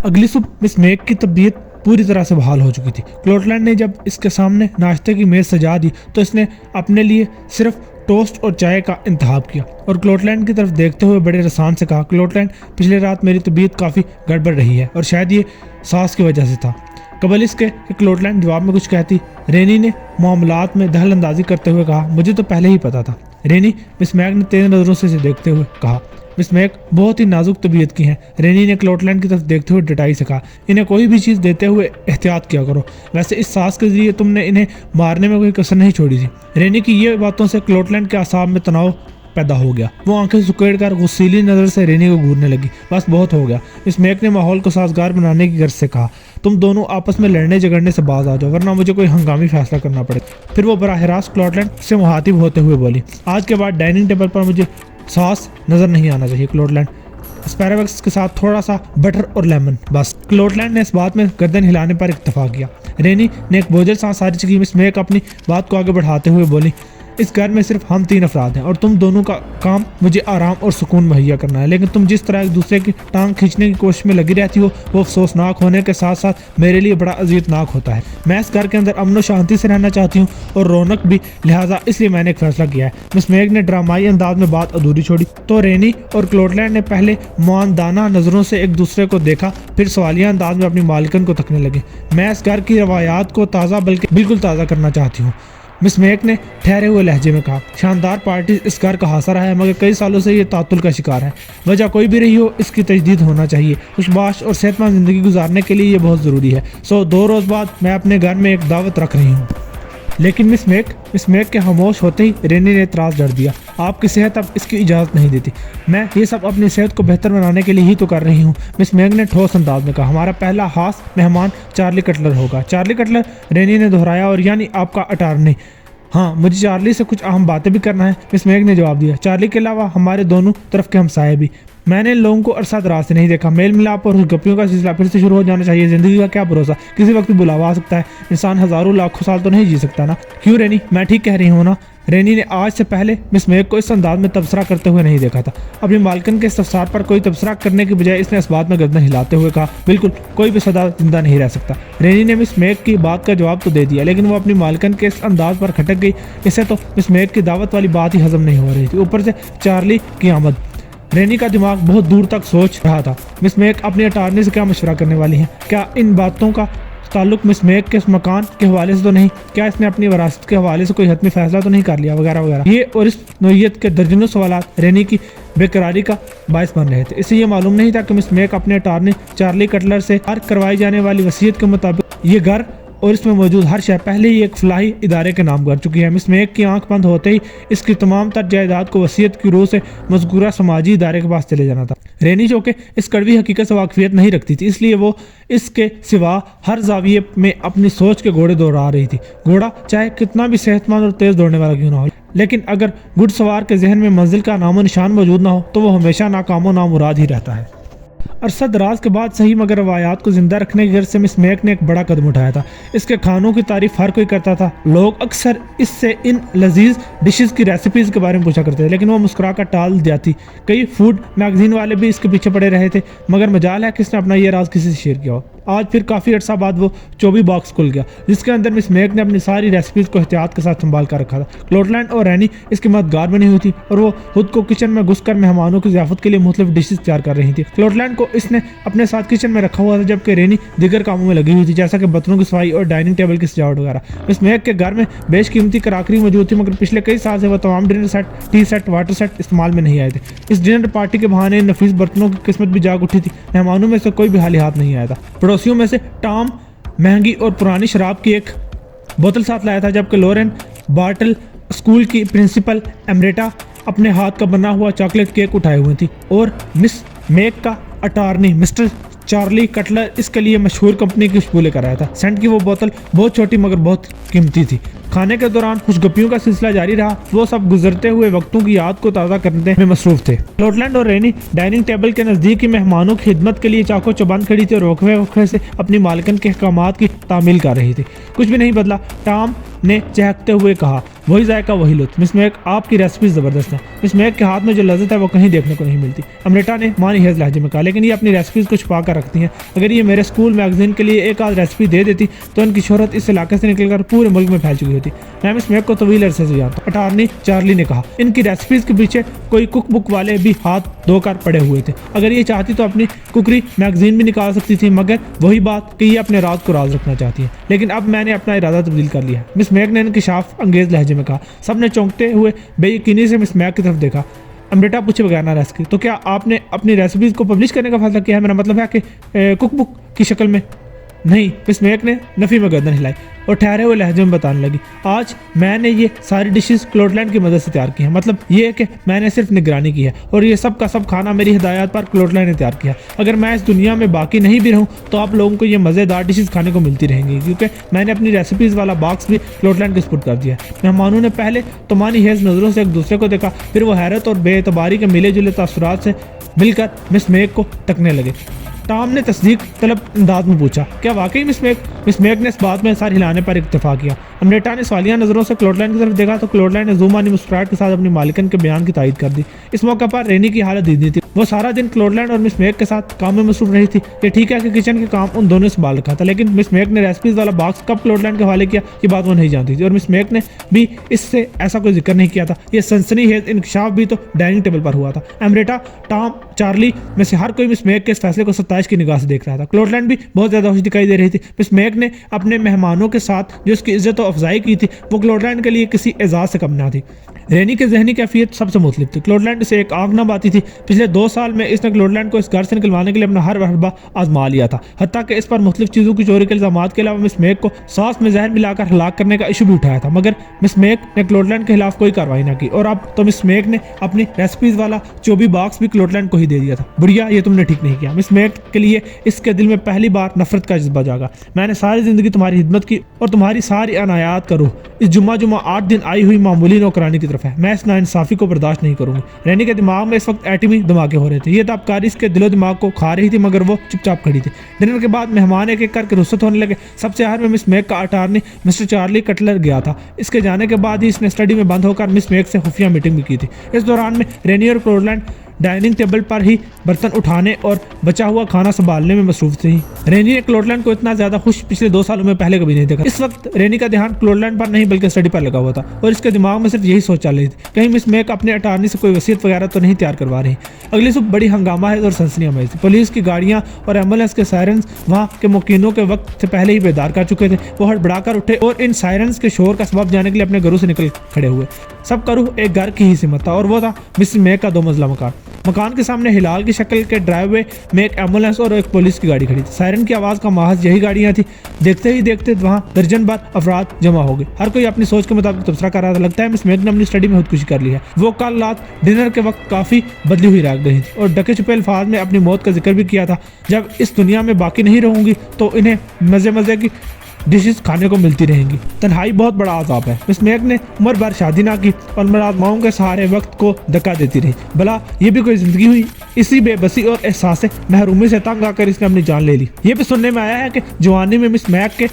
अगली सुबह मिस मेग की तबीयत पूरी तरह से बहाल हो चुकी थी। क्लोटलैंड ने जब इसके सामने नाश्ते की मेज सजा दी तो इसने अपने लिए सिर्फ टोस्ट और चाय का इंतखाब किया और क्लोटलैंड की तरफ देखते हुए बड़े रसान से कहा, क्लोटलैंड, पिछले रात मेरी तबीयत काफ़ी गड़बड़ रही है और शायद ये सांस की वजह से था। कबल इसके कि क्लोटलैंड जवाब में कुछ कहती, रेनी ने मामलात में दखल अंदाजी करते हुए कहा, मुझे तो पहले ही पता था। रेनी मिस मैग ने तेज नज़रों से देखते हुए कहा, मिस मैग बहुत ही नाजुक तबीयत की हैं। रेनी ने क्लोटलैंड की तरफ देखते हुए डटाई से कहा, इन्हें कोई भी चीज़ देते हुए एहतियात किया करो। वैसे इस सांस के जरिए तुमने इन्हें मारने में कोई कसर नहीं छोड़ी थी। रेनी की ये बातों से क्लोटलैंड के आसाब में तनाव पैदा हो गया। वो आंखें सुकेड़ कर गुस्सीली नज़र से रेनी को घूरने लगी। बस बहुत हो गया। मिस मैग ने माहौल को साजगार बनाने की गर्ज से कहा, तुम दोनों आपस में लड़ने झगड़ने से बाज आ जाओ, वरना मुझे कोई हंगामी फैसला करना पड़े। फिर वो बराह रास्त क्लोटलैंड से मुहातिब होते हुए बोली, आज के बाद डाइनिंग टेबल पर मुझे सॉस नजर नहीं आना चाहिए। क्लोटलैंड, एस्पैरागस के साथ थोड़ा सा बटर और लेमन, बस। क्लोटलैंड ने इस बात में गर्दन हिलाने पर इत्तेफाक किया। रेनी ने एक बोझल सांस खारिज की। मिस मैग अपनी बात को आगे बढ़ाते हुए बोली, इस घर में सिर्फ हम 3 अफराद हैं और तुम दोनों का काम मुझे आराम और सुकून मुहैया करना है, लेकिन तुम जिस तरह एक दूसरे की टांग खींचने की कोशिश में लगी रहती हो वो अफसोसनाक होने के साथ साथ मेरे लिए बड़ा अजीतनाक होता है। मैं इस घर के अंदर अमन और शांति से रहना चाहती हूँ और रौनक भी, लिहाजा इसलिए मैंने एक फैसला किया है। मिस मैग ने ड्रामाई अंदाज में बात अधूरी छोड़ी तो रेनी और क्लोटलैंड ने पहले मानदाना नजरों से एक दूसरे को देखा, फिर सवालिया अंदाज में अपनी मालिकन को तकने लगे। मैं इस घर की रवायात को ताज़ा, बल्कि बिल्कुल ताज़ा करना चाहती हूँ, मिस मैग ने ठहरे हुए लहजे में कहा। शानदार पार्टी इस घर का हासा रहा है, मगर कई सालों से ये तातुल का शिकार है। वजह कोई भी रही हो, इसकी तजदीद होना चाहिए। खुशबाश और सेहतमंद जिंदगी गुजारने के लिए ये बहुत ज़रूरी है। 2 रोज़ बाद मैं अपने घर में एक दावत रख रही हूँ। लेकिन मिस मैग के खामोश होते ही रेनी ने इतराज़ जड़ दिया, आपकी सेहत अब इसकी इजाज़त नहीं देती। मैं ये सब अपनी सेहत को बेहतर बनाने के लिए ही तो कर रही हूँ। मिस मैग ने ठोस अंदाज में कहा, हमारा पहला खास मेहमान चार्ली कटलर होगा। चार्ली कटलर, रेनी ने दोहराया, और यानी आपका अटॉर्नी। हाँ, मुझे चार्ली से कुछ अहम बातें भी करना है, मिस मैग ने जवाब दिया। चार्ली के अलावा हमारे दोनों तरफ के हमसाए भी। मैंने इन लोगों को अरसा दराज से नहीं देखा। मेल मिलाप और गप्पियों का सिलसिला फिर से शुरू हो जाना चाहिए। जिंदगी का क्या भरोसा, किसी वक्त भी बुलावा आ सकता है। इंसान हजारों लाखों साल तो नहीं जी सकता ना। क्यों रेनी, मैं ठीक कह रही हूँ ना? रेनी ने आज से पहले मिस मैग को इस अंदाज में तबसरा करते हुए नहीं देखा था। अपनी मालकन के इस्तफसार पर कोई तबसरा करने की बजाय इसने इस बात में गर्दन हिलाते हुए कहा, बिल्कुल, कोई भी सदा जिंदा नहीं रह सकता। रेनी ने मिस मैग की बात का जवाब तो दे दिया, लेकिन वो अपनी मालकन के इस अंदाज पर खटक गई। इससे तो मिस मैग की दावत वाली बात ही हजम नहीं हो रही थी, ऊपर से चार्ली की आमद। रेनी का दिमाग बहुत दूर तक सोच रहा था, मिस मैग अपनी अटॉर्नी से क्या मशवरा करने वाली हैं? क्या इन बातों का ताल्लुक मिस मैग के मकान के हवाले से तो नहीं? क्या इसने अपनी विरासत के हवाले से कोई हतमी फैसला तो नहीं कर लिया? वगैरह वगैरह। ये और इस नोयत के दर्जनों सवालात रेनी की बेकरारी का बायस बन रहे थे। इससे ये मालूम नहीं था कि मिस मैग अपने अटॉर्नी चार्ली कटलर से करवाई जाने वाली वसीयत के मुताबिक ये घर और इसमें मौजूद हर शय पहले ही एक फलाही इदारे के नाम कर चुकी है। मिस मैग की आंख बंद होते ही इसकी तमाम तर जायदाद को वसीयत की रूह से मज़कूरा समाजी इदारे के पास चले जाना था। रेनी जो कि इस कड़वी हकीकत से वाकफियत नहीं रखती थी, इसलिए वो इसके सिवा हर जाविये में अपनी सोच के घोड़े दौड़ा रही थी। घोड़ा चाहे कितना भी सेहतमंद और तेज़ दौड़ने वाला क्यों ना हो, लेकिन अगर घुड़सवार के जहन में मंजिल का नामो निशान मौजूद ना हो तो वो हमेशा नाकामो नामुराद ही रहता है। अरसा दराज के बाद सही मगर रवायात को जिंदा रखने की गर्ज से मिस मैग ने एक बड़ा कदम उठाया था। इसके खानों की तारीफ हर कोई करता था। लोग अक्सर इससे इन लजीज डिशेस की रेसिपीज के बारे में पूछा करते थे, लेकिन वो मुस्कुरा कर टाल जाती। कई फूड मैगजीन वाले भी इसके पीछे पड़े रहे थे, मगर मजाल है किसने अपना ये राज किसी से शेयर किया हो। आज फिर काफ़ी अर्सा बाद वो चोबी बॉक्स खुल गया, जिसके अंदर मिस मैग ने अपनी सारी रेसिपीज को एहतियात के साथ संभाल कर रखा था। क्लोटलैंड और रेनी इसकी मददगार बनी हुई थी और वो खुद को किचन में घुसकर मेहमानों की ज़ियाफत के लिए मुख्तलिफ डिशेस तैयार कर रही थी। क्लोटलैंड को इसने अपने साथ किचन में रखा हुआ था, जबकि रेनी दीगर कामों में लगी हुई थी, जैसा कि बर्तनों की सफाई और डाइनिंग टेबल की सजावट वगैरह। मिस मैग के घर में बेशकीमती कराकरी मौजूद थी, मगर पिछले कई साल से वह तमाम dinner set, T set, water set इस्तेमाल में नहीं आए थे। इस डिनर पार्टी के बहाने नफीस बर्तनों की किस्मत भी जाग उठी थी। मेहमानों में से कोई भी हाली हाथ नहीं आया था। पड़ोसियों में से टॉम महंगी और पुरानी शराब की एक बोतल साथ लाया था, जबकि लॉरेन बार्टल स्कूल की प्रिंसिपल एमरेटा अपने हाथ का बना हुआ चॉकलेट केक उठाए हुए थी, और मिस मैग का अटॉर्नी मिस्टर चार्ली कटलर इसके लिए मशहूर कंपनी की खुशबू लेकर आया था। सेंट की वो बोतल बहुत छोटी मगर बहुत कीमती थी। खाने के दौरान खुशगपियों का सिलसिला जारी रहा। वो सब गुजरते हुए वक्तों की याद को ताज़ा करने में मसरूफ थे। क्लोटलैंड और रेनी डाइनिंग टेबल के नज़दीक ही मेहमानों की खिदमत के लिए चाको चौबंद खड़ी थी और वक्फे वक्फे से अपनी मालिकन के अहकामात की तामील कर रही थी। कुछ भी नहीं बदला, टॉम ने चहकते हुए कहा। वही जायका, वही लुत्फ। मिस मैक, आपकी रेसिपी ज़बरदस्त है। मिस मैक के हाथ में जो लज्जत है वो कहीं देखने को नहीं मिलती। अमृता ने मानी हेज लहजे में कहा, लेकिन ये अपनी रेसिपीज़ को छुपा कर रखती हैं। अगर ये मेरे स्कूल मैगजीन के लिए एक आध रेसिपी दे देती तो इनकी शोहरत इस इलाके से निकलकर पूरे मुल्क में फैल चुकी होती। मैं मिस मैक को तवील अरसे से जानता हूं, अटारनी चार्ली ने कहा। इनकी रेसिपीज़ के पीछे कोई कुक बुक वाले भी हाथ धोकर पड़े हुए थे। अगर ये चाहती तो अपनी कुकरी मैगजीन भी निकाल सकती थी, मगर वही बात कि ये अपने राज को राज रखना चाहती है। लेकिन अब मैंने अपना इरादा तब्दील कर लिया है, मिस मैक ने इंकिशाफ अंगेज लहजे में कहा। सबने चौंकते हुए बेयकीनी से मिस मैक की तरफ देखा। अमृता पूछे बगैर ना रह सकी, तो क्या आपने अपनी रेसिपीज़ को पब्लिश करने का फैसला किया है? मेरा मतलब है कि कुक बुक की शक्ल में। नहीं, मिस मैक ने नफ़ी में गर्दन हिलाई और ठहरे हुए लहजे में बताने लगी। आज मैंने ये सारी डिशेस क्लोटलैंड की मदद से तैयार की हैं। मतलब ये है कि मैंने सिर्फ निगरानी की है और ये सब का सब खाना मेरी हिदायत पर क्लोटलैंड ने तैयार किया। अगर मैं इस दुनिया में बाकी नहीं भी रहूँ तो आप लोगों को ये मज़ेदार डिशेस खाने को मिलती रहेंगी, क्योंकि मैंने अपनी रेसिपीज़ वाला बॉक्स भी क्लोटलैंड को सपुर्द कर दिया है। मेहमानों ने पहले तो मानी हेज नज़रों से एक दूसरे को देखा, फिर वो हैरत और बेएतबारी के मिले जुले तासुरात से मिलकर मिस मैक को तकने लगे। टॉम ने तस्दीक तलब अंदाज में पूछा, क्या वाकई मिस मैक? मिस मैक ने इस बात में सर हिलाने पर इत्तेफाक किया। अमृता ने सवालिया नज़रों से क्लोटलैंड की तरफ देखा तो क्लोटलैंड ने जुमानी मुस्कुराहट के साथ अपनी मालिकन के बयान की तायद कर दी। इस मौके पर रेनी की हालत दीदी थी। वो सारा दिन क्लोटलैंड और मिस मैक के साथ काम में मसरूफ रही थी। ये ठीक है कि किचन के काम उन दोनों ने संभाल रखा था, लेकिन मिस मैक ने रेसिपीज़ वाला बॉक्स कब क्लोटलैंड के हवाले किया ये बात वो नहीं जानती थी और मिस मैक ने भी इससे ऐसा कोई जिक्र नहीं किया था। ये सनसनीखेज इंकशाफ भी तो डाइनिंग टेबल पर हुआ था। अमृता, टॉम, चार्ली में से हर कोई मिस मैक के इस फैसले को सत्ताईश की निगाह से देख रहा था। क्लोटलैंड भी बहुत ज़्यादा खुश दिखाई दे रही थी। मिस मैक ने अपने मेहमानों के साथ जो उसकी इज्जत और अफजाई की थी वो क्लोटलैंड के लिए किसी एजाज से कम ना थी। रेनी की जहनी कैफियत सबसे मुख्तलिफ थी। क्लोटलैंड से एक आग न बाती थी। पिछले 2 साल में इसने क्लोटलैंड को इस घर से निकलवाने के लिए अपना हर हरबा आजमा लिया था। हत्ता कि इस पर मुख्तलिफ चीज़ों की चोरी के इल्जामात के अलावा मिस मैक को सांस में जहर मिलाकर हलाक करने का इशू भी उठाया था, मगर मिस मैक ने क्लोटलैंड के खिलाफ कोई कार्रवाई न की और अब तो मिस मैक ने अपनी रेसिपीज़ वाला चोबी बॉक्स भी क्लोटलैंड को ही दे दिया था। बुढ़िया, ये तुमने ठीक नहीं किया। मिस मैक के लिए इसके दिल में पहली बार नफरत का जज्बा जागा। मैंने सारी ज़िंदगी तुम्हारी खिदमत की और तुम्हारी सारी अनायात का रूह इस जुम्मा 8 दिन आई हुई मामूली नौकरानी की तरफ है। मैं इस नाइंसाफ़ी को बर्दाश्त नहीं करूंगी। रेनी के दिमाग में इस वक्त एटमी धमाके हो रहे थे। ये ताबकारी इसके दिलो दिमाग को खा रही थी, मगर वो चुपचाप खड़ी थी। डिनर के बाद मेहमान एक एक करके रुखसत होने लगे। सबसे आखिर में मिस मैक का अटारनी मिस्टर चार्ली कटलर गया था। इसके जाने के बाद ही इसने स्टडी में बंद होकर मिस मैक से खुफिया मीटिंग भी की थी। इस दौरान में रेनी और क्लोटलैंड डाइनिंग टेबल पर ही बर्तन उठाने और बचा हुआ खाना संभालने में मसरूफ थी। रेनी ने क्लोटलैंड को इतना ज्यादा खुश पिछले 2 सालों में पहले कभी नहीं देखा। इस वक्त रेनी का ध्यान क्लोटलैंड पर नहीं बल्कि स्टडी पर लगा हुआ था और इसके दिमाग में सिर्फ यही सोच चल रही थी, कहीं मिस मैक अपने अटारनी से कोई वसीयत वगैरह तो नहीं तैयार करवा रही। अगली सुबह बड़ी हंगामा है और सनसनीखेज थी। पुलिस की गाड़ियां और एम्बुलेंस के सायरन्स वहां के मुकीनों के वक्त से पहले ही बेदार कर चुके थे। वो हड़बड़ाकर उठे और इन सायरन्स के शोर का सबब जाने के लिए अपने घरों से निकल खड़े हुए। सब का रूह एक घर की ही सिमत था और वो था मिस मैक का 2 मंजिला मकान। मकान के सामने हिलाल की शक्ल के ड्राइववे में एक एम्बुलेंस और एक पुलिस की गाड़ी खड़ी थी। सायरन की आवाज़ का महज यही गाड़ियां थी। देखते ही देखते वहां दर्जन भर अफराद जमा हो गए। हर कोई अपनी सोच के मुताबिक तबसरा कर रहा था। लगता है मिस मैक ने अपनी स्टडी में खुदकुशी कर ली है। वो कल रात डिनर के वक्त काफ़ी बदली हुई रह गई थी और डके छुपे अल्फाज में अपनी मौत का जिक्र भी किया था। जब इस दुनिया में बाकी नहीं रहूंगी तो इन्हें मज़े मज़े की डिशेस खाने को मिलती रहेंगी। तन्हाई बहुत बड़ा आज़ाब है। मिस मैक ने उम्र भर शादी ना की और मुलाजमाओं के सहारे वक्त को धक्का देती रही। भला ये भी कोई जिंदगी हुई? इसी बेबसी और एहसास महरूमी से तंग आकर इसने अपनी जान ले ली। ये भी सुनने में आया है कि जवानी में मिस मैक के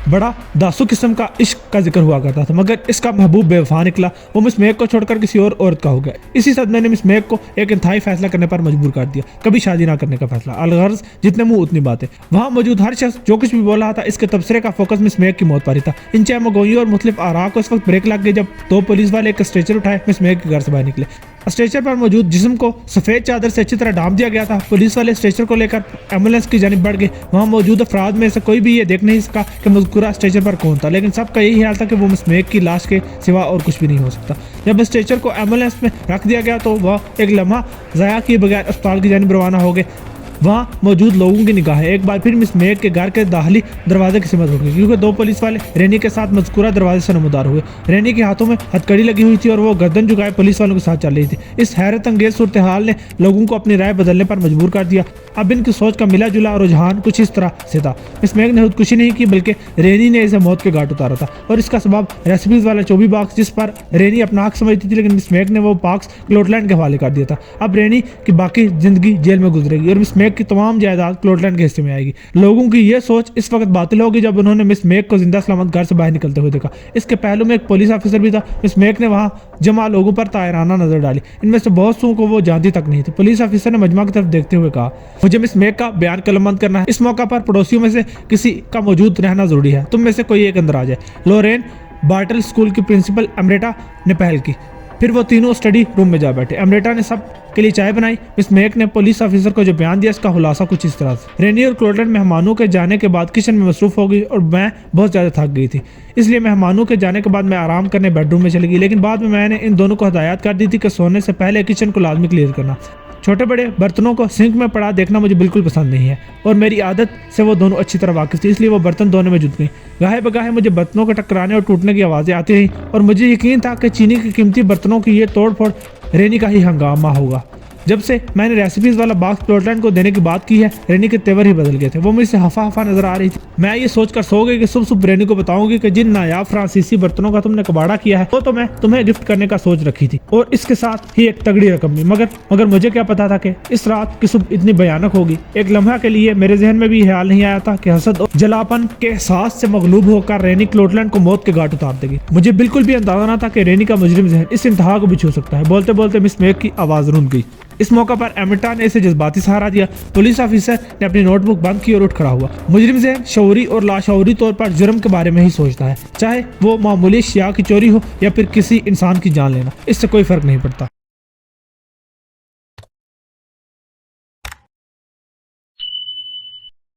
बड़ा दासू किस्म का इश्क का जिक्र हुआ करता था, मगर इसका महबूब बेवफा निकला। वो मिस मैक को छोड़कर किसी और औरत का हो गया। इसी सदमे ने मिस मैक को एक इंतहाई फैसला करने पर मजबूर कर दिया, कभी शादी ना करने का फैसला। अलगर्ज जितने मुंह उतनी बातें। वहाँ मौजूद हर शख्स जो कुछ भी बोल रहा था इसके तबसरे का फोकस मिस मैक की मौत पर ही था। इन चहमगोइयों और मुख्तलिफ आरा को इस वक्त ब्रेक लग गई जब 2 पुलिस वाले एक स्ट्रेचर उठाए मिस मैक के घर से बाहर निकले। स्ट्रेचर पर मौजूद जिस्म को सफ़ेद चादर से अच्छी तरह ढांप दिया गया था। पुलिस वाले स्ट्रेचर को लेकर एम्बुलेंस की जानिब बढ़ गए। वहाँ मौजूद अफराद में से कोई भी ये देख नहीं सका कि मज़कूरा स्ट्रेचर पर कौन था, लेकिन सबका यही ख्याल था कि वो मिस मैक की लाश के सिवा और कुछ भी नहीं हो सकता। जब स्ट्रेचर को एम्बुलेंस में रख दिया गया तो वह एक लम्हा ज़ाया किए बगैर अस्पताल की जानिब रवाना हो गए। वहाँ मौजूद लोगों की निगाहें एक बार फिर मिस मेग के घर के दाखिली दरवाजे की सिमत हो गई, क्योंकि दो पुलिस वाले रेनी के साथ मज़कूरा दरवाजे से नमदार हुए। रेनी के हाथों में हथकड़ी लगी हुई थी और वो गर्दन झुकाए पुलिस वालों के साथ चल रही थी। इस हैरत अंगेज सूरत हाल ने लोगों को अपनी राय बदलने पर मजबूर कर दिया। अब इनकी सोच का मिला जुला रुझान कुछ इस तरह से था। मिस मेग ने खुदकुशी नहीं की, बल्कि रेनी ने इसे मौत के घाट उतारा था, और इसका सबब रेसिपीज वाला चोबी बॉक्स, जिस पर रेनी अपना हक समझती थी, लेकिन मिस मेग ने वो बॉक्स क्लोटलैंड के हवाले कर दिया था। अब रेनी की बाकी जिंदगी जेल में गुजरेगी और मिस मेग की तमाम जायदाद क्लोटलैंड के हिस्से में आएगी। लोगों की यह सोच इस वक्त बातिल होगी जब उन्होंने मिस मेग को जिंदा सलामत घर से बाहर निकलते हुए देखा। इसके पहलू में एक पुलिस ऑफिसर भी था। मिस मेग ने वहां जमा लोगों पर तायराना नजर डाली। इनमें से बहुत सौ को वो जानती तक नहीं थी। पुलिस ऑफिसर ने मजमा की तरफ देखते हुए कहा, मुझे मिस मेग का बयान कलमबंद करना है। इस मौका पर पड़ोसियों में से किसी का मौजूद रहना जरूरी है। तुम में से कोई एक अंदर आ जाए। लोरेन बार्टल स्कूल की प्रिंसिपल अमरेटा ने पहल की। फिर वो तीनों स्टडी रूम में जा बैठे। अमरेटा ने सब के लिए चाय बनाई। मिस मेग ने पुलिस ऑफिसर को जो बयान दिया, इसका खुलासा कुछ इस तरह से। रेनी और क्लोटलैंड मेहमानों के जाने के बाद किचन में मसरूफ हो गई और मैं बहुत ज़्यादा थक गई थी, इसलिए मेहमानों के जाने के बाद मैं आराम करने बेडरूम में चली गई। लेकिन बाद में मैंने इन दोनों को हदायत कर दी थी कि सोने से पहले किचन को लाजमी क्लियर करना। छोटे बड़े बर्तनों को सिंक में पड़ा देखना मुझे बिल्कुल पसंद नहीं है, और मेरी आदत से वो दोनों अच्छी तरह वाकिफ थी, इसलिए वो बर्तन धोने में जुट गई। गाहे बगाहे मुझे बर्तनों के टकराने और टूटने की आवाज़ें आती रहीं, और मुझे यकीन था कि चीनी की कीमती बर्तनों की ये तोड़ फोड़ रेनी का ही हंगामा होगा। जब से मैंने रेसिपीज वाला बॉक्स क्लोटलैंड को देने की बात की है, रेनी के तेवर ही बदल गए थे। वो मुझसे हफा हफा नजर आ रही थी। मैं ये सोचकर सो गई कि सुबह सुबह रेनी को बताऊंगी कि जिन नायाब फ्रांसीसी बर्तनों का तुमने कबाड़ा किया है वो तो मैं तुम्हें गिफ्ट करने का सोच रखी थी, और इसके साथ ही एक तगड़ी रकम भी। मगर मुझे क्या पता था कि इस रात की सुबह इतनी भयानक होगी। एक लम्हा के लिए मेरे जहन में भी ख्याल नहीं आया था कि हसद और जलापन के एहसास से मगलूब होकर रेनी क्लोटलैंड को मौत के घाट उतार देगी। मुझे बिल्कुल भी अंदाजा ना था कि रेनी का मुजरिम जहन इस इंतहा को भी छू सकता है। बोलते बोलते मिस मेग की आवाज रुक गई। इस मौका पर अमरेटा ने इसे जज्बाती सहारा दिया। पुलिस ऑफिसर ने अपनी नोटबुक बंद की और उठ खड़ा हुआ। मुजरिम ज़हन शऊरी और लाशऊरी तौर पर जुर्म के बारे में ही सोचता है, चाहे वो मामूली अशिया की चोरी हो या फिर किसी इंसान की जान लेना, इससे कोई फर्क नहीं पड़ता।